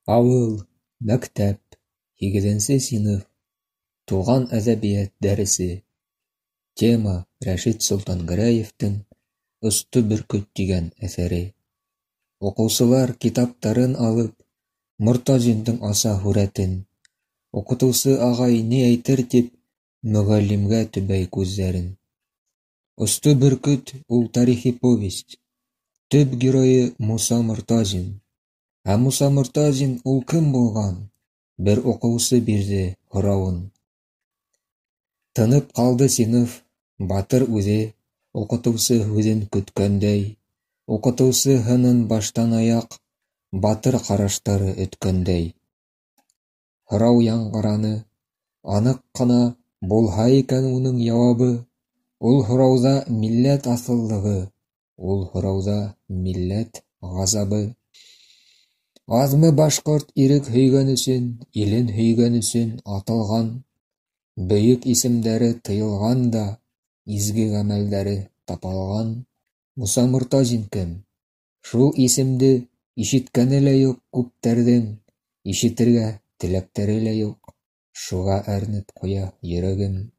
Ауыл, мәктәп, 8-нче сыйныф, туган әҙәбиәт дәресе. Тема Рәшит Солтангәрәевтең «Осто бөркөт» дигән әҫәре. Уҡыусылар китаптарын алып, Мортазиндың аса һүрәтен, уҡытыусы ағай ни әйтер тип, мөғәллимгә төбәй күҙҙәрен. «Осто бөркөт» ул тарихи повесть. Төп геройы Муса Мортазин. Ә Муса Мортазин ул кем булған? Бер уҡыусы бирҙе һорауын. Тынып ҡалды синыф, Батыр үҙе, уҡытыусы һүҙен көткәндәй. Уҡытыусы һынын баштан аяҡ, Батыр ҡараштары өткәндәй. Һорау яңғыраны, аныҡ ҡына булһа икән уның яуабы. Ул һорауҙа милләт аҫыллығы, ул һорауҙа милләт ғазабы. Аҙмы башҡорт ирек һөйгән өсөн, илен һөйгән өсөн атылған, бөйөк исемдәре тыйылған да, изге ғәмәлдәре тапалған. Муса Мортазин кем? Шул исемде ишеткәне лә юҡ күптәрҙең, ишетергә теләктәре лә юҡ. Шуға әрнеп ҡуя йөрәгем.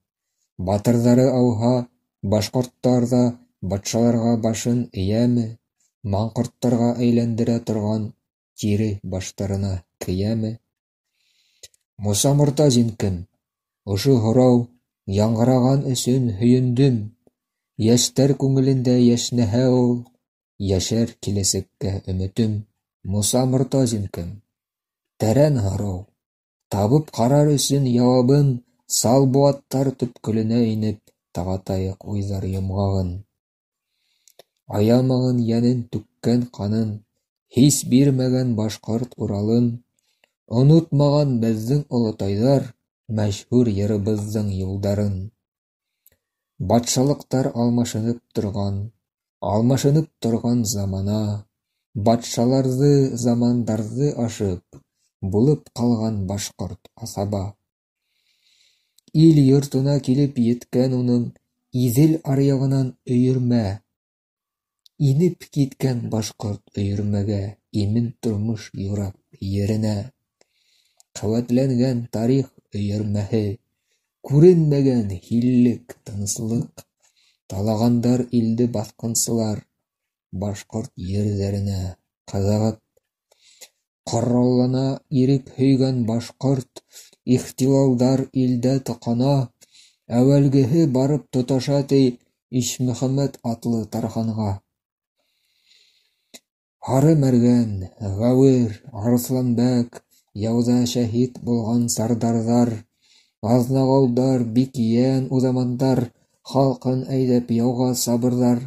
Батырҙары ауһа, башҡорттар ҙа батшаларға башын эйәме, маңҡорттарға әйләндерә торған тире баштарына кейәме? Муса Мортазин кем? Ошо һорау яңғыраған өсөн һөйөндөм. Йәштәр күңелендә йәшнәһә ул, йәшәр киләсәккә өмөтөм. Муса Мортазин кем? Тәрән һорау. Табып ҡарар өсөн яуабын, сал быуаттар төпкөлөнә инеп, тағатайыҡ уйҙар йомғағын. Аямаған йәнен түккән ҡанын, һис бирмәгән башҡорт Уралын, онотмаған беҙҙең олатайҙар мәшһүр йырыбыҙҙың юлдарын. Батшалыҡтар алмашынып торған замана, батшаларҙы, замандарҙы ашып, булып ҡалған башҡорт асаба. Ил йортона килеп еткән уның Иҙел аръяғынан өйөрмә, инеп киткән башҡорт өйөрмәгә, имен тормош юрап еренә. Ҡеүәтләнгән тарих өйөрмәһе, күренмәгән һиллек, тыныслыҡ. Талағандар илде баҫҡынсылар, башҡорт ерҙәренә ҡыҙығып. Ҡораллана ирек һөйгән башҡорт, ихтилалдар илдә тоҡана. Әүәлгеһе барып тоташа ти Ишмөхәмәт атлы Тарханға. Һары Мәргән, Ғәүер, Арыҫланбәк, яуҙа шәһит булған сардарҙар, Аҙнағолдар, Бикйән, Уҙамандар, халҡын әйҙәп яуға сабырҙар.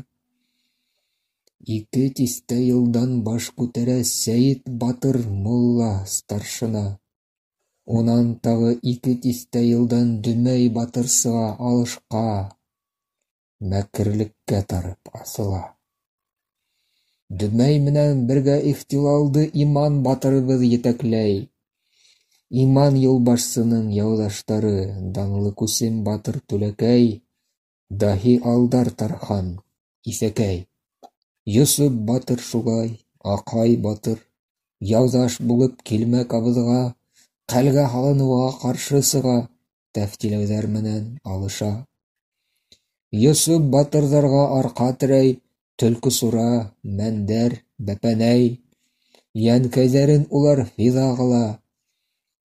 2 тистә йылдан баш күтәрә Сәйет Батыр мулла старшина. Унан тағы 2 тистә йылдан Дөмәй Батыр сыға алышҡа, мәкерлеккә тарып асыла. Дөмәй менән бергә ихтилалды Иман Батырыбыҙ етәкләй. Иман юлбашсының яуҙаштары, данлы күсем Батыр Түләкәй, Даһи Алдар Тархан, Иҫәкәй. Йосоп Батыр шулай, Аҡай Батыр, яуҙаш булып килмәк абыҙға, ҡәлгә һалыныуға ҡаршы сыға, тәфтиләүҙәр менән алыша. Йосоп Батырҙарға арҡа терәй, Төлкө Сура, Мәндәр, Бәпәнәй. Йәнкәйҙәрен улар фиҙа ҡыла,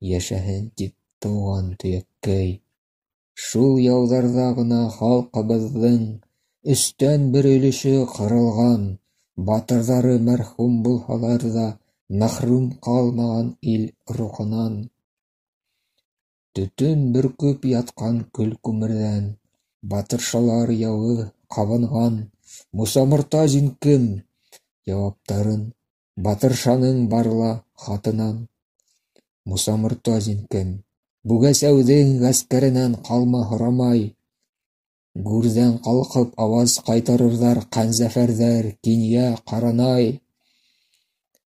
йәшәһен тип тыуған төйәккәй. Шул яуҙарҙа ғына халҡыбыҙҙың өстән бер өлөшө ҡырылған, батырҙары мәрхүм булһалар ҙа, мәхрүм ҡалмаған ил рухынан. Төтөн бөркөп ятҡан көл күмерҙән, батыршалар яуы ҡабынған. Муса Мортазин кем? Яуаптарын батыршаның барла хатынан. Муса Мортазин кем? Бүгәсәүҙең ғәскәренән ҡалма һорамай. Гүрҙән ҡалҡып аваз ҡайтарырҙар ҡәнзәфәрҙәр, Кинйә, Ҡаранай.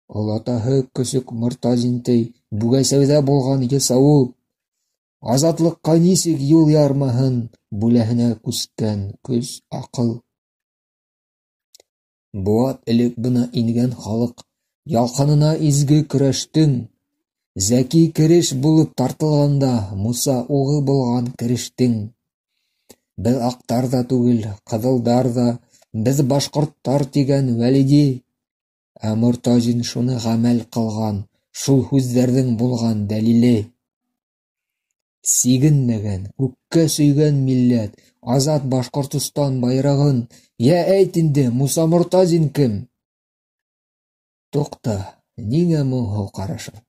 Олатаһы көсөк Мортазинтей Бүгәсәүҙә булған Йысауыл. Азатлыҡҡа нисек юл ярмаһын, Бүләһенә күскән көс, аҡыл. Быуат элек бына ингән халыҡ, ялҡанына изге көрәштең, Зәки кереш булып тартылганда Муса уғы булган керештең. Без аҡтар да түгел, ҡыҙылдар да, без башҡорттар тигән Вәлиди. Ә Мортазин шуны ғәмәл ҡылған, шул һүҙҙәрҙең булған дәлиле. Сигенмәгән, күккә сөйгән милләт, азат Башҡортостан байрағын, йә әйт инде, Муса Мортазин кем? Туҡта, ниңә моңһоу ҡарашың?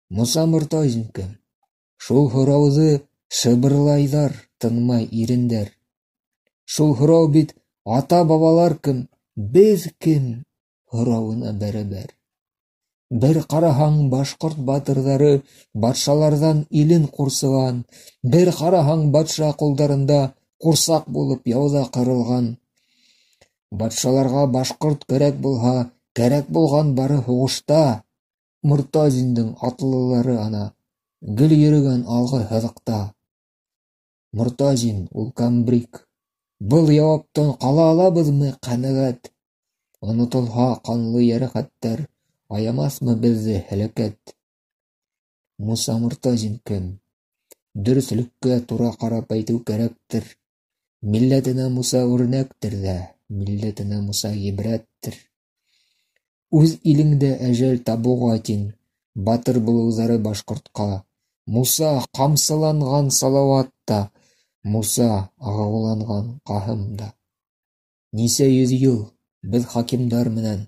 Муса Мортазин кем? Шул һорауҙы шыбырлайҙар, тынмай ирендәр. Шул һорау бит ата-бабалар кем, беҙ кем һорауына бәрәбәр. Бер ҡараһаң, башҡорт батырҙары батшаларҙан илен ҡурсыған, бер ҡараһаң, батша ҡулдарында ҡурсаҡ булып яуҙа ҡырылған. Батшаларға башҡорт кәрәк булһа, кәрәк булған бары һуғышта. Мортазиндың атлылары ана, гел йөрөгән алғы һыҙыҡта. Мортазин, ул камбрик. Был яуаптан ҡала алабыҙмы ҡәнәғәт? Онотолһа ҡанлы йәрәхәттәр, аямаҫмы беҙҙе һәләкәт? Муса Мортазин кем? Дөрөҫлөккә тура ҡарап әйтеү кәрәктер. Милләтенә Муса үрнәктер ҙә, милләтенә Муса ғибрәттер. Үҙ илеңдә әжәл табыуға тиң, батыр булыуҙары башҡортҡа. Муса ҡамсыланған Салауатта, Муса ағыуланған Ҡаһымда. Нисә йөҙ йыл беҙ хакимдар менән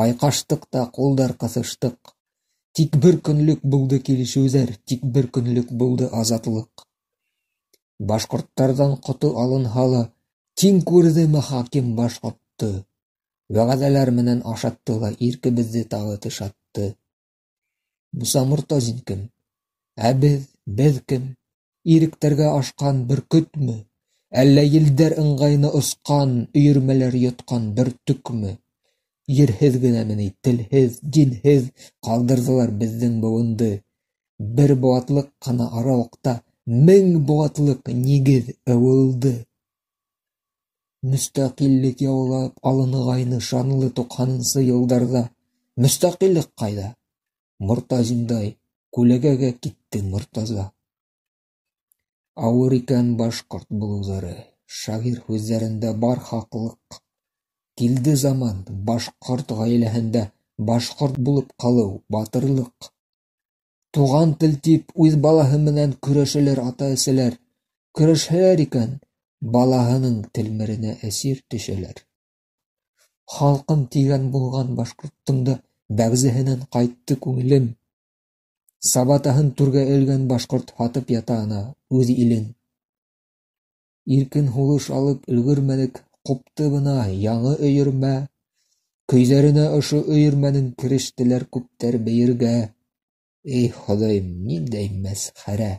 айҡаштыҡ та ҡулдар ҡыҫыштыҡ. Тик бер көнлөк булды килешеүҙәр, тик бер көнлөк булды азатлыҡ. Башҡорттарҙан ҡото алынһа ла, тиң күрҙеме хаким башҡортто. Вәғәҙәләр менән ашатты ла иркебеҙҙе тағы тышатты. Муса Мортазин кем? Ә беҙ кем? Иректәргә ашҡан бөркөтмө? Әллә елдәр ыңғайына осҡан, өйөрмәләр йотҡан бер төкмө? Ерһеҙ генәме ни, телһеҙ, динһеҙ ҡалдырҙылар беҙҙең быуынды. Бер быуатлыҡ ҡына арауыҡта 1000 быуатлыҡ нигеҙ ыуылды. Мөстәҡиллек яулап алынғайны шанлы 90-нсы йылдарҙа. Мөстәҡиллек ҡайҙа? Мортазиндай күләгәгә китте Мортаза. Ауыр икән башҡорт булыуҙары, шағир һүҙҙәрендә бар хаҡлыҡ. Килде заман, башҡорт ғаиләһендә башҡорт булып ҡалыу, батырлыҡ. Туған тел тип үҙ балаһы менән көрәшәләр ата-әсәләр. Көрәшһәләр икән, балаһының телмәренә әсир төшәләр. Халҡым тигән булған башҡорттың да бәғзеһенән ҡайтты күңелем. Сабатаһын түргә элгән башҡорт һатып ята ана үҙ илен. Иркен һулыш алып өлгөрмәнек, ҡупты бына яңы өйөрмә. Көйҙәренә ошо өйөрмәнең керештеләр күптәр бейергә. Эй Хоҙайым, ниндәй мәсхәрә!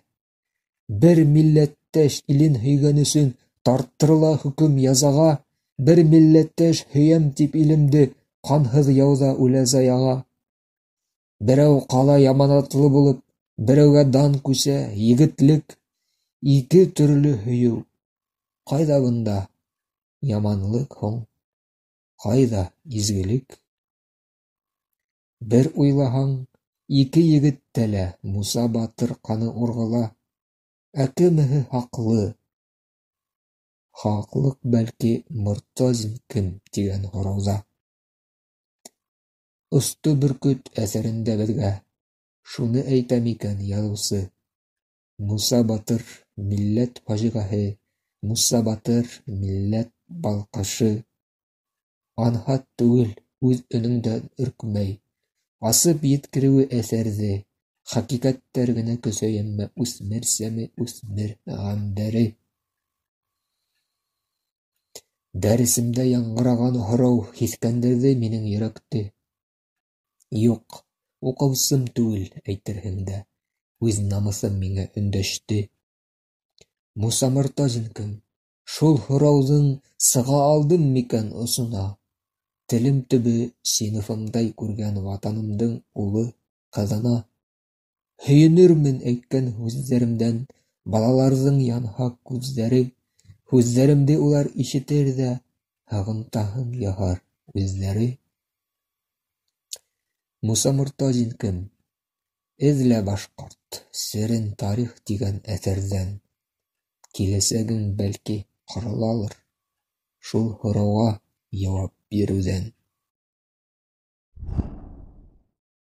Бер милләттәш илен һөйгән өсөн тарттырыла хөкөм язаға. Бер милләттәш һөйәм тип илемде ҡанһыҙ яуҙа үлә заяға. Берәү ҡала яманатлы булып, берәүгә дан күсә, егетлек. Ике төрлө һөйөү. Ҡайҙа бында яманлык һуң? Ҡайҙа изгелек? Бер уйлаһаң, ике егеттә лә Муса батыр ҡаны урғыла. Ә кемеһе хаҡлы? Хаҡлыҡ бәлки Мортазин кем тигән һорауҙа. Осто бөркөт әҫәрендә беҙгә шуны әйтә микән яҙыусы? Муса батыр милләт фажиғаһы, Муса батыр милләт балҡышы. Анһат түгел, үҙ өнөңдән өркмәй. Асып еткереүе әҫәрҙе, хәҡиҡәттәр генә көсәйәммә үҫмер сәме үҫмер ғәмдәре. Дәресемдә яңғыраған һорау һиҫкәндерҙе минең йөрәкте. Юҡ, уҡыусым түгел, әйтерһең дә, үҙ намыҫым миңә өндәште. Муса Мортазин кем? Шул һорауҙың сыға алдым микән осона? Телем төбө синыфымдай күргән ватанымдың улы, ҡыҙына. Һөйөнөрмөн әйткән һүҙҙәремдән, балаларҙың янһа күҙҙәре. Һүҙҙәремде улар ишетер ҙә, һағымтаһын яһар үҙҙәре. Муса Мортазин кем? Эҙлә, башҡорт, серен тарих тигән әҫәрҙән. Киләсәгең, бәлки, ҡаралалыр шул һорауға яуап биреүҙән.